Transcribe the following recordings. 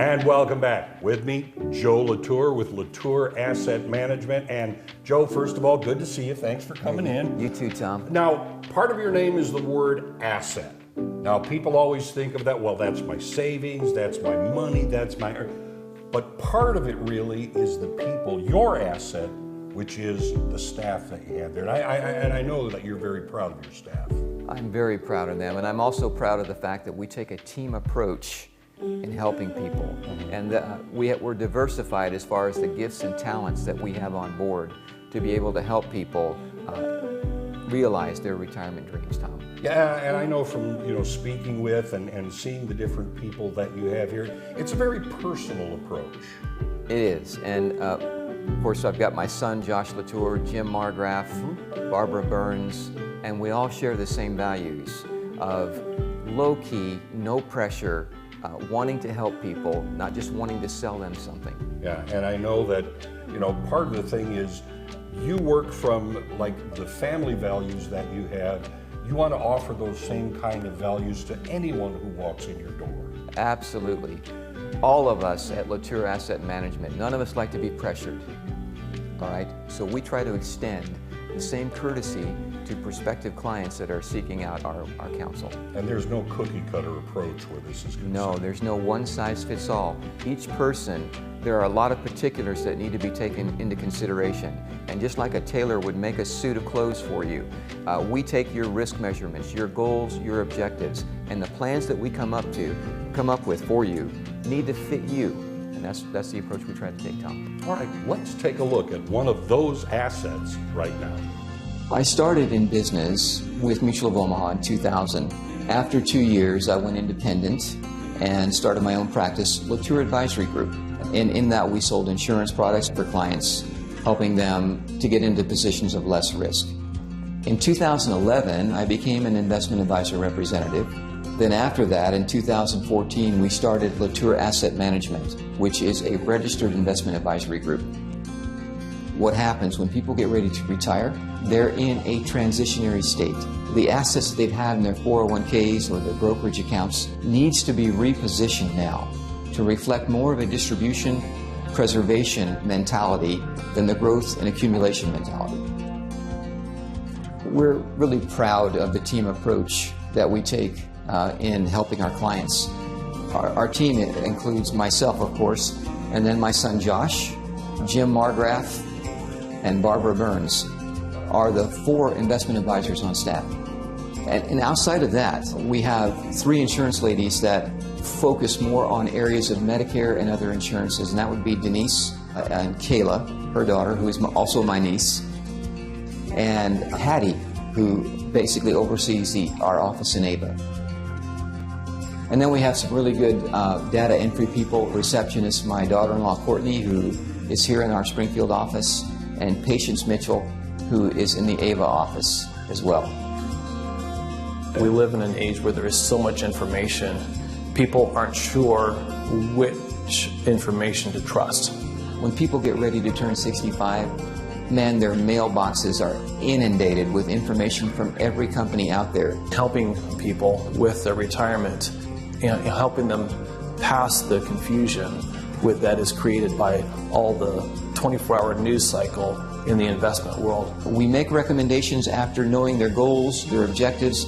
And welcome back. With me, Joe LaTour with LaTour Asset Management. And Joe, first of all, good to see you. Thanks for coming in. You too, Tom. Now, part of your name is the word asset. Now, people always think of that, well, that's my savings, that's my money, that's my... But part of it really is the people, your asset, which is the staff that you have there. And I know that you're very proud of your staff. I'm very proud of them, and I'm also proud of the fact that we take a team approach in helping people. And we're diversified as far as the gifts and talents that we have on board to be able to help people realize their retirement dreams, Tom. Yeah, and I know from speaking with and seeing the different people that you have here, it's a very personal approach. It is, and of course I've got my son Josh LaTour, Jim Margraf, Barbara Burns, and we all share the same values of low-key, no pressure, wanting to help people, not just wanting to sell them something. Yeah, and I know that part of the thing is you work from like the family values that you have. You want to offer those same kind of values to anyone who walks in your door. Absolutely. All of us at LaTour Asset Management, none of us like to be pressured, all right? So we try to extend the same courtesy to prospective clients that are seeking out our counsel. And there's no cookie cutter approach where this is concerned. No, there's no one size fits all. Each person, there are a lot of particulars that need to be taken into consideration. And just like a tailor would make a suit of clothes for you, we take your risk measurements, your goals, your objectives, and the plans that we come up with for you need to fit you. And that's the approach we try to take, Tom. All right, let's take a look at one of those assets right now. I started in business with Mutual of Omaha in 2000. After 2 years, I went independent and started my own practice, LaTour Advisory Group. And in that, we sold insurance products for clients, helping them to get into positions of less risk. In 2011, I became an investment advisor representative. Then after that, in 2014, we started LaTour Asset Management, which is a registered investment advisory group. What happens when people get ready to retire? They're in a transitionary state. The assets that they've had in their 401ks or their brokerage accounts needs to be repositioned now to reflect more of a distribution preservation mentality than the growth and accumulation mentality. We're really proud of the team approach that we take in helping our clients. Our team includes myself, of course, and then my son Josh, Jim Margraf, and Barbara Burns are the 4 investment advisors on staff. And outside of that, we have 3 insurance ladies that focus more on areas of Medicare and other insurances, and that would be Denise and Kayla, her daughter, who is also my niece, and Hattie, who basically oversees our office in Ava. And then we have some really good data entry people, receptionists, my daughter-in-law Courtney, who is here in our Springfield office, and Patience Mitchell, who is in the Ava office as well. We live in an age where there is so much information. People aren't sure which information to trust. When people get ready to turn 65, man, their mailboxes are inundated with information from every company out there. Helping people with their retirement and helping them pass the confusion that is created by all the 24-hour news cycle in the investment world. We make recommendations after knowing their goals, their objectives,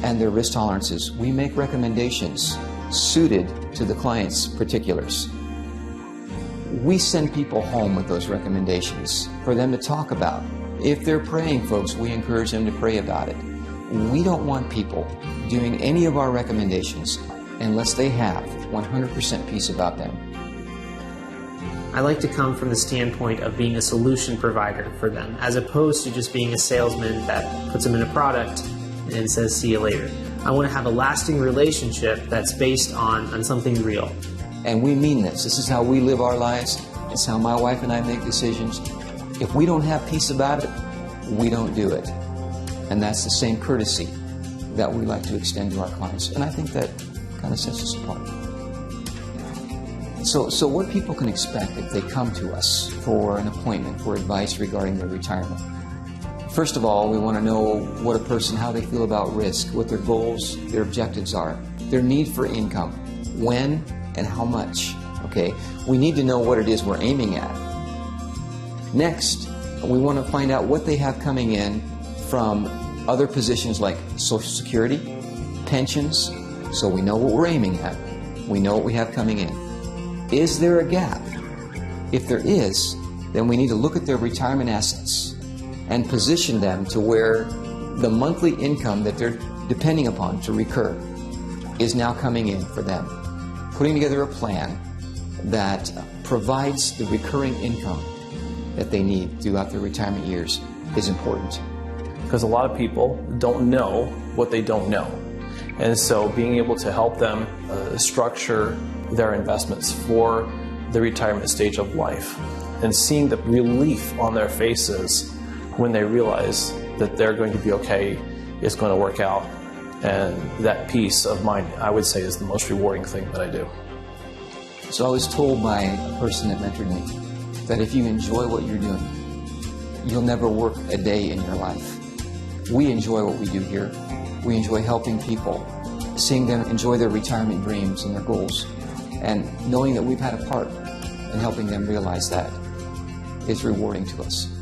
and their risk tolerances. We make recommendations suited to the client's particulars. We send people home with those recommendations for them to talk about. If they're praying, folks, we encourage them to pray about it. We don't want people doing any of our recommendations unless they have 100% peace about them. I like to come from the standpoint of being a solution provider for them, as opposed to just being a salesman that puts them in a product and says, see you later. I want to have a lasting relationship that's based on something real. And we mean this. This is how we live our lives. It's how my wife and I make decisions. If we don't have peace about it, we don't do it. And that's the same courtesy that we like to extend to our clients. And I think that kind of sets us apart. So what people can expect if they come to us for an appointment for advice regarding their retirement. First of all, we want to know what a person, how they feel about risk, what their goals, their objectives are, their need for income, when and how much, Okay, we need to know what it is we're aiming at. Next, we want to find out what they have coming in from other positions like Social Security, pensions, so we know what we're aiming at. We know what we have coming in. Is there a gap? If there is, then we need to look at their retirement assets and position them to where the monthly income that they're depending upon to recur is now coming in for them. Putting together a plan that provides the recurring income that they need throughout their retirement years is important. Because a lot of people don't know what they don't know. And so being able to help them structure their investments for the retirement stage of life and seeing the relief on their faces when they realize that they're going to be okay, it's going to work out. And that peace of mind, I would say, is the most rewarding thing that I do. So I was told by a person that mentored me that if you enjoy what you're doing, you'll never work a day in your life. We enjoy what we do here. We enjoy helping people, seeing them enjoy their retirement dreams and their goals, and knowing that we've had a part in helping them realize that is rewarding to us.